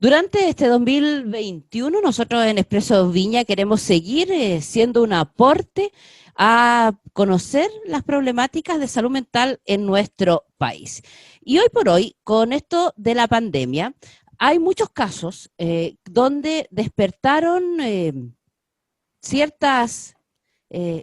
Durante este 2021, nosotros en Expreso Viña queremos seguir siendo un aporte a conocer las problemáticas de salud mental en nuestro país. Y hoy por hoy, con esto de la pandemia, hay muchos casos donde despertaron ciertas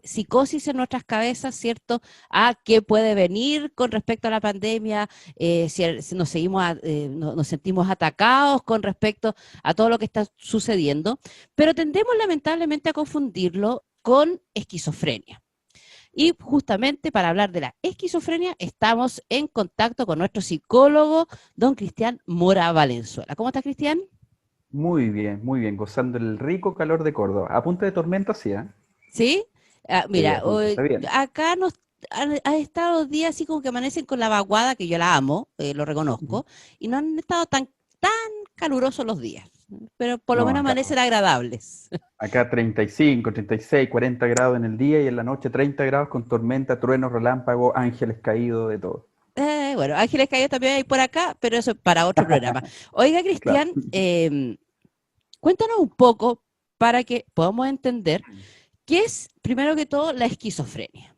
psicosis en nuestras cabezas, ¿cierto? A qué puede venir con respecto a la pandemia, si nos, nos sentimos atacados con respecto a todo lo que está sucediendo, pero tendemos lamentablemente a confundirlo con esquizofrenia. Y justamente para hablar de la esquizofrenia estamos en contacto con nuestro psicólogo, don Cristian Mora Valenzuela. ¿Cómo está, Cristian? Muy bien, gozando el rico calor de Córdoba. A punta de tormenta, sí, ¿eh? ¿Sí? Ah, Sí, mira, a punta, está bien. acá nos han estado los días así como que amanecen con la vaguada, que yo la amo, lo Ujú. reconozco, y no han estado tan calurosos los días, pero por lo No, menos amanecen agradables. acá 35, 36, 40 grados en el día y en la noche 30 grados con tormenta, truenos, relámpago, ángeles caídos, de todo. Bueno, Ángeles Caídos también hay por acá, pero eso es para otro programa. Oiga, Claro. Cristian, cuéntanos un poco para que podamos entender qué es, primero que todo, la esquizofrenia.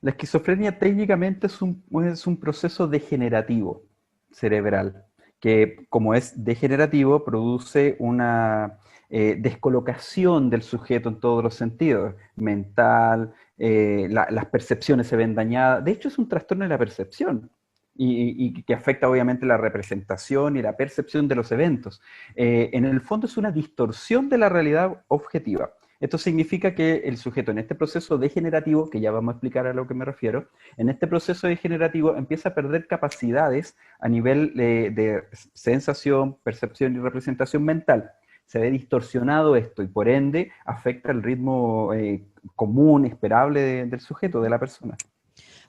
La esquizofrenia técnicamente es un proceso degenerativo cerebral, que como es degenerativo produce una descolocación del sujeto en todos los sentidos, mental, las percepciones se ven dañadas. De hecho, es un trastorno de la percepción y que afecta obviamente la representación y la percepción de los eventos. En el fondo es una distorsión de la realidad objetiva. Esto significa que el sujeto en este proceso degenerativo, que ya vamos a explicar a lo que me refiero, en este proceso degenerativo empieza a perder capacidades a nivel de sensación, percepción y representación mental. Se ve distorsionado esto y por ende afecta el ritmo común, esperable del sujeto, de la persona.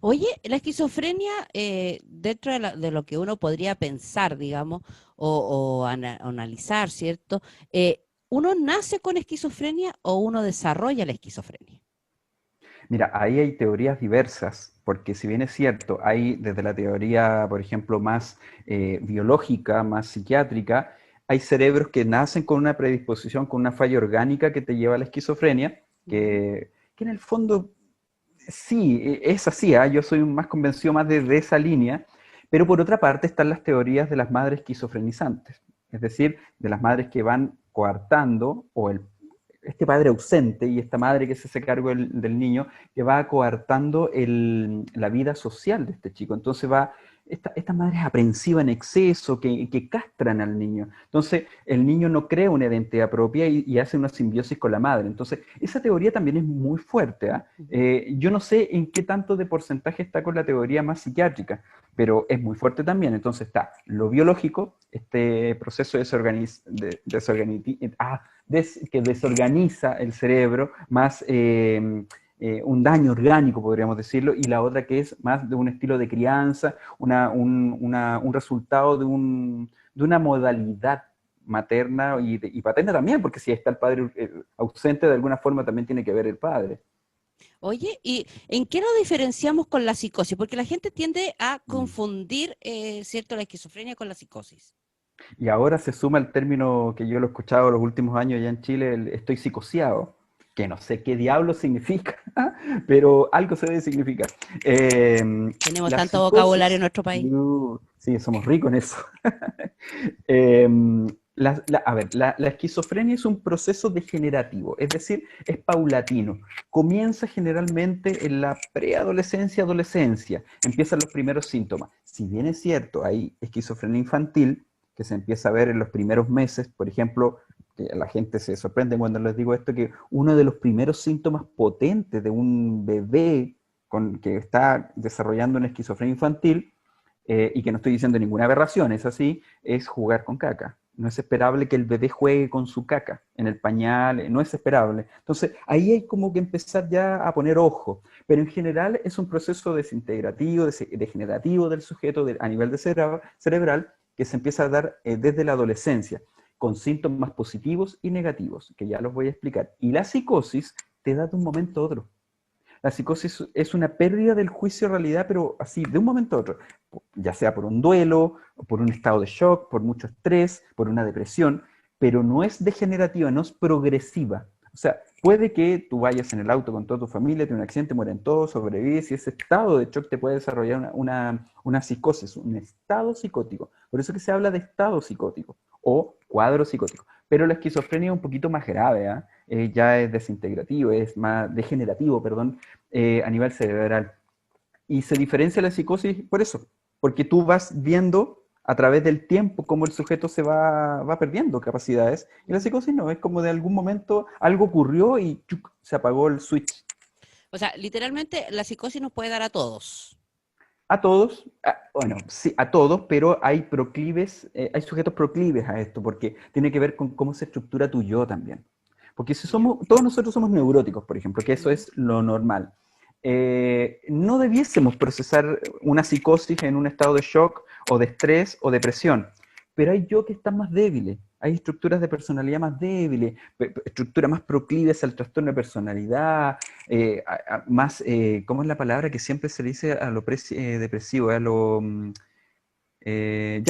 Oye, la esquizofrenia, dentro de lo que uno podría pensar, digamos, o analizar, ¿cierto? ¿Uno nace con esquizofrenia o uno desarrolla la esquizofrenia? Mira, ahí hay teorías diversas, porque si bien es cierto, hay desde la teoría, por ejemplo, más biológica, más psiquiátrica, hay cerebros que nacen con una predisposición, con una falla orgánica que te lleva a la esquizofrenia, Ujú. que en el fondo sí, es así, ¿ah? Yo soy más convencido más de esa línea, pero por otra parte están las teorías de las madres esquizofrenizantes, es decir, de las madres que van coartando, este padre ausente y esta madre que se hace cargo del niño, que va coartando la vida social de este chico. Entonces esta madre es aprensiva en exceso, que castran al niño. Entonces el niño no crea una identidad propia y hace una simbiosis con la madre. Entonces esa teoría también es muy fuerte, ¿ah? Ujú. Yo no sé en qué tanto de porcentaje está con la teoría más psiquiátrica, pero es muy fuerte también. Entonces está lo biológico, este proceso que desorganiza el cerebro, más un daño orgánico, podríamos decirlo, y la otra que es más de un estilo de crianza, un resultado de una modalidad materna y paterna también, porque si está el padre ausente, de alguna forma también tiene que ver el padre. Oye, ¿y en qué nos diferenciamos con la psicosis? Porque la gente tiende a Mm. confundir, ¿cierto?, la esquizofrenia con la psicosis. Y ahora se suma el término que yo lo he escuchado los últimos años ya en Chile, el estoy psicoseado, que no sé qué diablo significa, pero algo se debe significar. Tenemos La tanto vocabulario en psicosis, nuestro país. sí, somos ricos en eso. Eh, la esquizofrenia es un proceso degenerativo, es decir, es paulatino. Comienza generalmente en la preadolescencia, adolescencia, empiezan los primeros síntomas. Si bien es cierto, hay esquizofrenia infantil que se empieza a ver en los primeros meses, por ejemplo, que la gente se sorprende cuando les digo esto, que uno de los primeros síntomas potentes de un bebé que está desarrollando una esquizofrenia infantil, y que no estoy diciendo ninguna aberración, es así, es jugar con caca. No es esperable que el bebé juegue con su caca en el pañal, no es esperable. Entonces, ahí hay como que empezar ya a poner ojo. Pero en general es un proceso desintegrativo, degenerativo del sujeto a nivel cerebral que se empieza a dar desde la adolescencia, con síntomas positivos y negativos, que ya los voy a explicar. Y la psicosis te da de un momento a otro. La psicosis es una pérdida del juicio de realidad, pero así, de un momento a otro, ya sea por un duelo, por un estado de shock, por mucho estrés, por una depresión, pero no es degenerativa, no es progresiva. O sea, puede que tú vayas en el auto con toda tu familia, tienes un accidente, mueren todos, sobrevives, y ese estado de shock te puede desarrollar una psicosis, un estado psicótico. Por eso que se habla de estado psicótico o cuadro psicótico. Pero la esquizofrenia es un poquito más grave, ¿eh? Ya es desintegrativo, es más degenerativo, perdón, a nivel cerebral. Y se diferencia la psicosis por eso, porque tú vas viendo a través del tiempo cómo el sujeto va perdiendo capacidades, y la psicosis no, es como de algún momento algo ocurrió y ¡chuc! Se apagó el switch. O sea, literalmente la psicosis nos puede dar a todos. A todos, bueno, sí, a todos, pero hay proclives, hay sujetos proclives a esto, porque tiene que ver con cómo se estructura tu yo también. Porque si Ya. somos, todos nosotros somos neuróticos, por ejemplo, que eso Ujú. es lo normal. No debiésemos procesar una psicosis en un estado de shock o de estrés o depresión, pero hay yo que están más débiles, hay estructuras de personalidad más débiles, estructuras más proclives al trastorno de personalidad, más, ¿cómo es la palabra que siempre se le dice a lo depresivo? Ya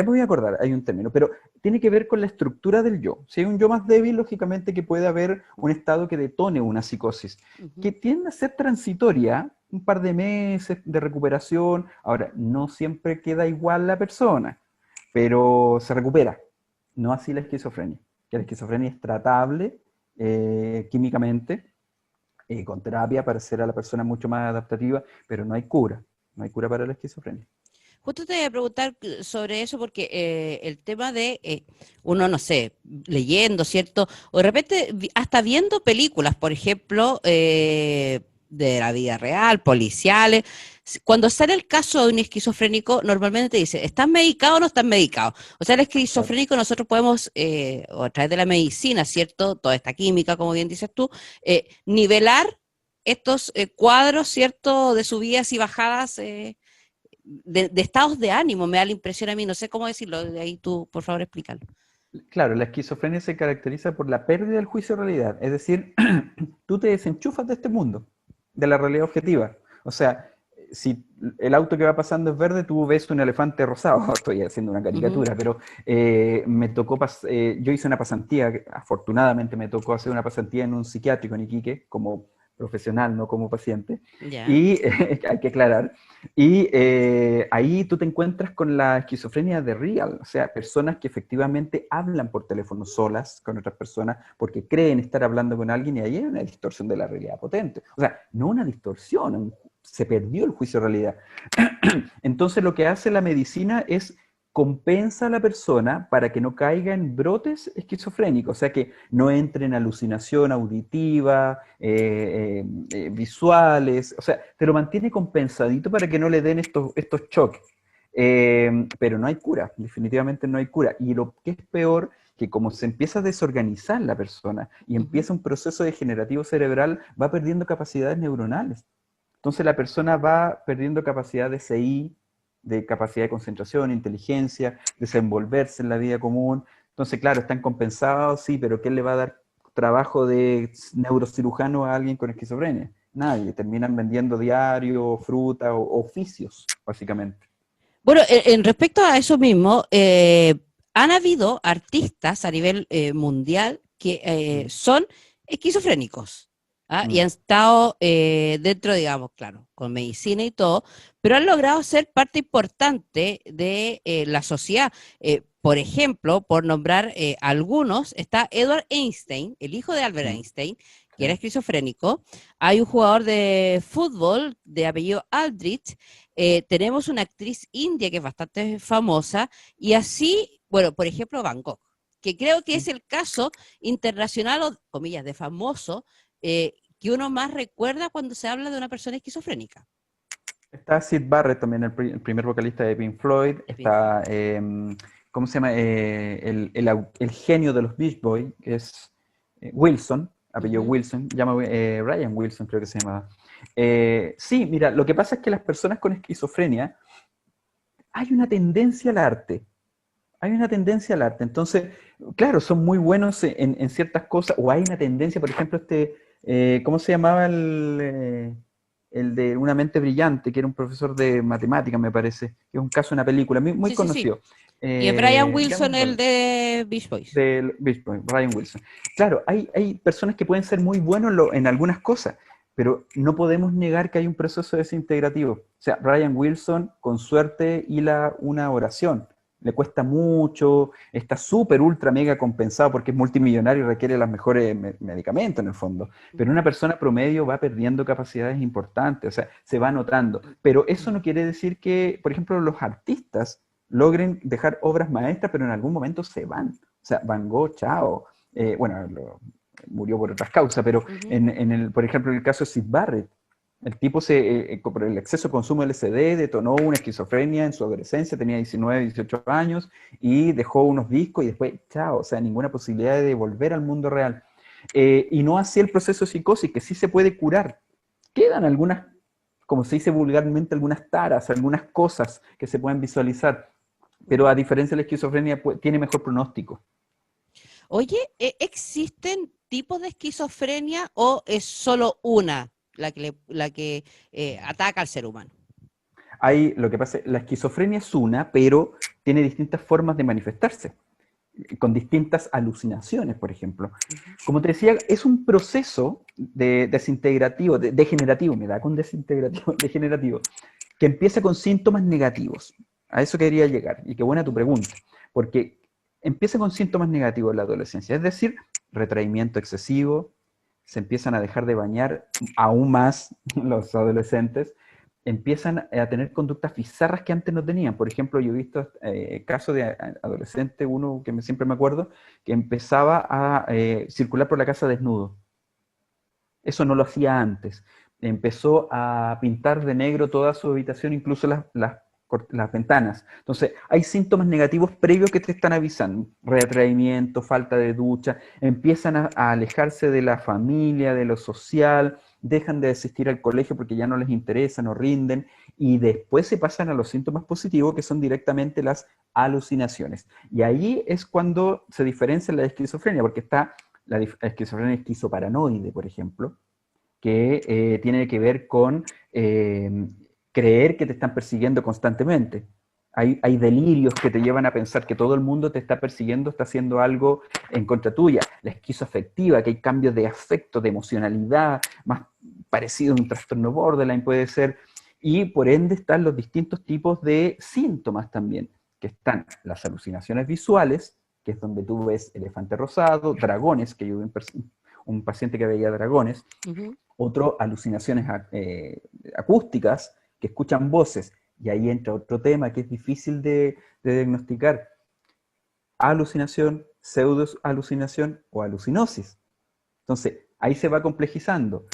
me voy a acordar, hay un término, pero tiene que ver con la estructura del yo. Si hay un yo más débil, lógicamente que puede haber un estado que detone una psicosis, que Ujú. tiende a ser transitoria, un par de meses de recuperación. Ahora, no siempre queda igual la persona, pero se recupera. No así la esquizofrenia, que la esquizofrenia es tratable químicamente, con terapia para hacer a la persona mucho más adaptativa, pero no hay cura, no hay cura para la esquizofrenia. Justo te voy a preguntar sobre eso porque el tema de uno, no sé, leyendo, ¿cierto? O de repente hasta viendo películas, por ejemplo, de la vida real, policiales. Cuando sale el caso de un esquizofrénico, normalmente te dice, ¿estás medicado o no estás medicado? O sea, el Claro. esquizofrénico nosotros podemos, o a través de la medicina, ¿cierto? Toda esta química, como bien dices tú, nivelar estos cuadros, ¿cierto? De subidas y bajadas. De estados de ánimo, me da la impresión a mí, no sé cómo decirlo, de ahí tú, por favor, explícalo. Claro, la esquizofrenia se caracteriza por la pérdida del juicio de realidad, es decir, tú te desenchufas de este mundo, de la realidad objetiva. O sea, si el auto que va pasando es verde, tú ves un elefante rosado. Estoy haciendo una Uh -huh. caricatura, pero me tocó, yo hice una pasantía, afortunadamente me tocó hacer una pasantía en un psiquiátrico en Iquique, como profesional, no como paciente, Ya. y hay que aclarar, y ahí tú te encuentras con la esquizofrenia de real, o sea, personas que efectivamente hablan por teléfono solas con otras personas porque creen estar hablando con alguien, y ahí hay una distorsión de la realidad potente. O sea, no una distorsión, se perdió el juicio de realidad. Entonces lo que hace la medicina es compensa a la persona para que no caiga en brotes esquizofrénicos, o sea, que no entre en alucinación auditiva, visuales, o sea, te lo mantiene compensadito para que no le den estos choques. Pero no hay cura, definitivamente no hay cura. Y lo que es peor, que como se empieza a desorganizar la persona y Uh -huh. empieza un proceso degenerativo cerebral, va perdiendo capacidades neuronales. Entonces la persona va perdiendo capacidad de CI, de capacidad de concentración, inteligencia, desenvolverse en la vida común. Entonces, claro, están compensados, sí, pero ¿quién le va a dar trabajo de neurocirujano a alguien con esquizofrenia? Nadie. Terminan vendiendo diario, fruta o oficios, básicamente. Bueno, en respecto a eso mismo, han habido artistas a nivel mundial que Mm, son esquizofrénicos. ¿Ah? Y mm, han estado dentro, digamos, claro, con medicina y todo, pero han logrado ser parte importante de la sociedad. Por ejemplo, por nombrar algunos, está Edward Einstein, el hijo de Albert mm, Einstein, que sí. era esquizofrénico. Hay un jugador de fútbol de apellido Aldrich. Tenemos una actriz india que es bastante famosa, y así, bueno, por ejemplo, Van Gogh, que creo que es Mm. el caso internacional, o comillas, de famoso, que uno más recuerda cuando se habla de una persona esquizofrénica. Está Sid Barrett también, el primer vocalista de Pink Floyd. Está, ¿cómo se llama? El genio de los Beach Boys, que es Wilson, Uh apellido -huh. Wilson, llama Ryan Wilson, creo que se llamaba. Sí, mira, lo que pasa es que las personas con esquizofrenia hay una tendencia al arte. Hay una tendencia al arte. Entonces, claro, son muy buenos en ciertas cosas, o hay una tendencia, por ejemplo, ¿cómo se llamaba el de Una mente brillante, que era un profesor de matemáticas, me parece, que es un caso de una película muy Sí, sí, sí. conocido. Y es Brian Ya no me Wilson, el acuerdo. de Beach Boys. Del Beach Boy, Brian Wilson. Claro, hay personas que pueden ser muy buenos en algunas cosas, pero no podemos negar que hay un proceso desintegrativo. O sea, Brian Wilson, con suerte, hila una oración. Le cuesta mucho, está súper, ultra, mega compensado porque es multimillonario y requiere los mejores medicamentos en el fondo. Pero una persona promedio va perdiendo capacidades importantes, o sea, se va notando. Pero eso no quiere decir que, por ejemplo, los artistas logren dejar obras maestras, pero en algún momento se van. O sea, Van Gogh, chao. Bueno, murió por otras causas, pero Ujú. por ejemplo, en el caso de Syd Barrett, el tipo por el exceso de consumo de LSD detonó una esquizofrenia en su adolescencia, tenía 19, 18 años y dejó unos discos y después, chao, o sea, ninguna posibilidad de volver al mundo real. Y no así el proceso de psicosis, que sí se puede curar. Quedan algunas, como se dice vulgarmente, algunas taras, algunas cosas que se pueden visualizar, pero a diferencia de la esquizofrenia, pues, tiene mejor pronóstico. Oye, ¿existen tipos de esquizofrenia o es solo una la que ataca al ser humano? Lo que pasa, la esquizofrenia es una, pero tiene distintas formas de manifestarse, con distintas alucinaciones, por ejemplo. Ujú. Como te decía, es un proceso desintegrativo, degenerativo, me da con desintegrativo, degenerativo, que empieza con síntomas negativos. A eso quería llegar, y qué buena tu pregunta, porque empieza con síntomas negativos en la adolescencia, es decir, retraimiento excesivo, se empiezan a dejar de bañar aún más los adolescentes, empiezan a tener conductas bizarras que antes no tenían. Por ejemplo, yo he visto casos de adolescente, uno que siempre me acuerdo, que empezaba a circular por la casa desnudo. Eso no lo hacía antes. Empezó a pintar de negro toda su habitación, incluso las ventanas. Entonces, hay síntomas negativos previos que te están avisando. Retraimiento, falta de ducha, empiezan a alejarse de la familia, de lo social, dejan de asistir al colegio porque ya no les interesa, no rinden, y después se pasan a los síntomas positivos, que son directamente las alucinaciones. Y ahí es cuando se diferencia la esquizofrenia, porque está la esquizofrenia esquizoparanoide, por ejemplo, que tiene que ver con creer que te están persiguiendo constantemente. Hay delirios que te llevan a pensar que todo el mundo te está persiguiendo, está haciendo algo en contra tuya. La esquizoafectiva, que hay cambios de afecto, de emocionalidad, más parecido a un trastorno borderline puede ser. Y por ende están los distintos tipos de síntomas también, que están las alucinaciones visuales, que es donde tú ves elefante rosado, dragones, que yo vi un paciente que veía dragones, Ujú. otro alucinaciones acústicas, que escuchan voces, y ahí entra otro tema que es difícil de diagnosticar, alucinación, pseudo alucinación o alucinosis. Entonces, ahí se va complejizando.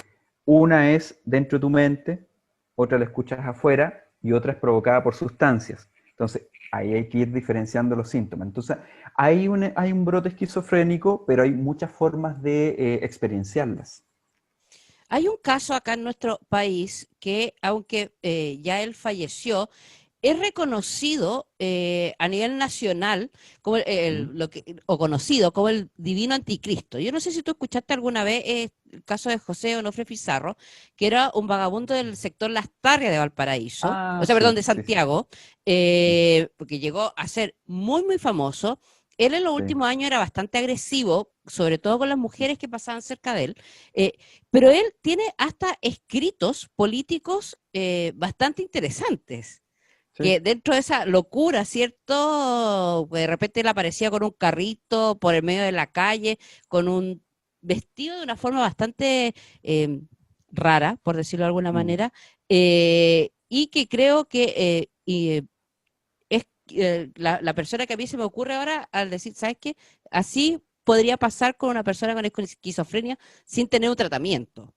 Una es dentro de tu mente, otra la escuchas afuera y otra es provocada por sustancias. Entonces, ahí hay que ir diferenciando los síntomas. Entonces, hay un brote esquizofrénico, pero hay muchas formas de experienciarlas. Hay un caso acá en nuestro país que, aunque ya él falleció, es reconocido a nivel nacional como ¿Mm? o conocido como el divino anticristo. Yo no sé si tú escuchaste alguna vez el caso de José Onofre Pizarro, que era un vagabundo del sector Las Tarrias de Valparaíso, o Ah, sea, perdón, de sí, sí, sí, Santiago, sí, porque llegó a ser muy, muy famoso. Él en los sí. últimos años era bastante agresivo, sobre todo con las mujeres que pasaban cerca de él, eh, pero él tiene hasta escritos políticos bastante interesantes Sí. que dentro de esa locura, ¿cierto? Pues de repente él aparecía con un carrito por el medio de la calle, con un vestido de una forma bastante rara, por decirlo de alguna Mm. manera, y que creo que es la persona que a mí se me ocurre ahora al decir, ¿sabes qué? Así podría pasar con una persona con esquizofrenia sin tener un tratamiento.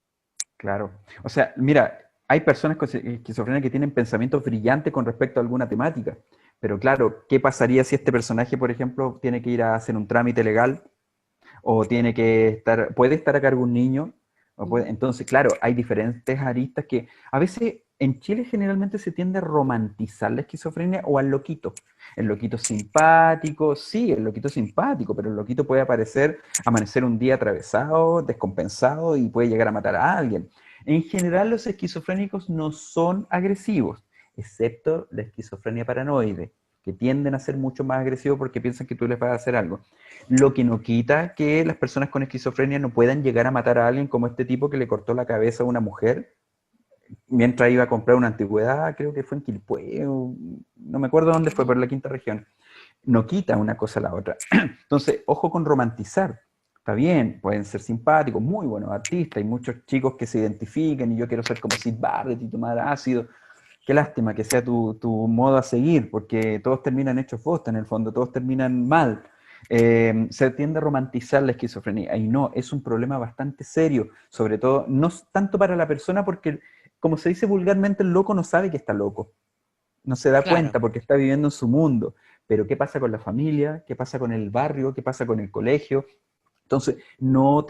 Claro. O sea, mira, hay personas con esquizofrenia que tienen pensamientos brillantes con respecto a alguna temática. Pero claro, ¿qué pasaría si este personaje, por ejemplo, tiene que ir a hacer un trámite legal o tiene que puede estar a cargo un niño? Ujú. Entonces, claro, hay diferentes aristas que a veces en Chile generalmente se tiende a romantizar la esquizofrenia o al loquito. El loquito simpático, sí, el loquito simpático, pero el loquito puede amanecer un día atravesado, descompensado y puede llegar a matar a alguien. En general, los esquizofrénicos no son agresivos, excepto la esquizofrenia paranoide, que tienden a ser mucho más agresivos porque piensan que tú les vas a hacer algo. Lo que no quita que las personas con esquizofrenia no puedan llegar a matar a alguien, como este tipo que le cortó la cabeza a una mujer mientras iba a comprar una antigüedad, creo que fue en Quilpué, no me acuerdo dónde fue, pero en la quinta región. No quita una cosa a la otra. Entonces, ojo con romantizar. Está bien, pueden ser simpáticos, muy buenos artistas, hay muchos chicos que se identifiquen y yo quiero ser como Sid Barrett y tomar ácido. Qué lástima que sea tu modo a seguir, porque todos terminan hechos bosta en el fondo, todos terminan mal. Se tiende a romantizar la esquizofrenia y no, es un problema bastante serio, sobre todo no tanto para la persona porque, como se dice vulgarmente, el loco no sabe que está loco, no se da Claro. cuenta porque está viviendo en su mundo. Pero ¿qué pasa con la familia? ¿Qué pasa con el barrio? ¿Qué pasa con el colegio? Entonces, no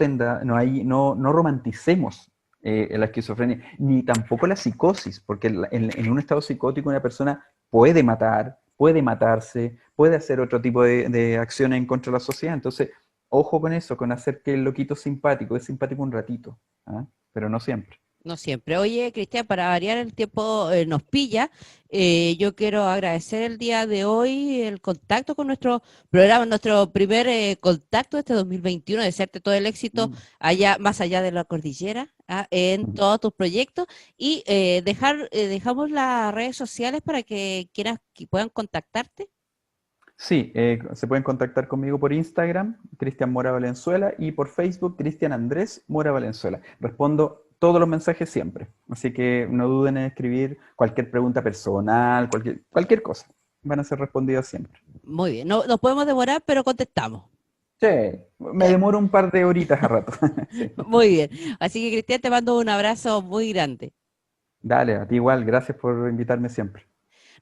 romanticemos la esquizofrenia, ni tampoco la psicosis, porque en un estado psicótico una persona puede matar, puede matarse, puede hacer otro tipo de acciones en contra de la sociedad. Entonces, ojo con eso, con hacer que el loquito es simpático un ratito, ¿ah? Pero no siempre. No siempre. Oye, Cristian, para variar el tiempo nos pilla. Yo quiero agradecer el día de hoy el contacto con nuestro programa, nuestro primer contacto de este 2021, desearte todo el éxito Mm. allá, más allá de la cordillera, en todos tus proyectos y dejamos las redes sociales para que quieras que puedan contactarte. Sí, se pueden contactar conmigo por Instagram, Cristian Mora Valenzuela, y por Facebook, Cristian Andrés Mora Valenzuela. Respondo todos los mensajes siempre, así que no duden en escribir cualquier pregunta personal, cualquier cosa. Van a ser respondidas siempre. Muy bien, no nos podemos demorar, pero contestamos. Sí, me demoro un par de horitas a rato. Sí. Muy bien. Así que, Cristian, te mando un abrazo muy grande. Dale, a ti igual, gracias por invitarme siempre.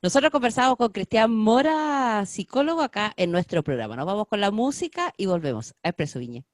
Nosotros conversamos con Cristian Mora, psicólogo, acá en nuestro programa. Nos vamos con la música y volvemos a Expreso Viña.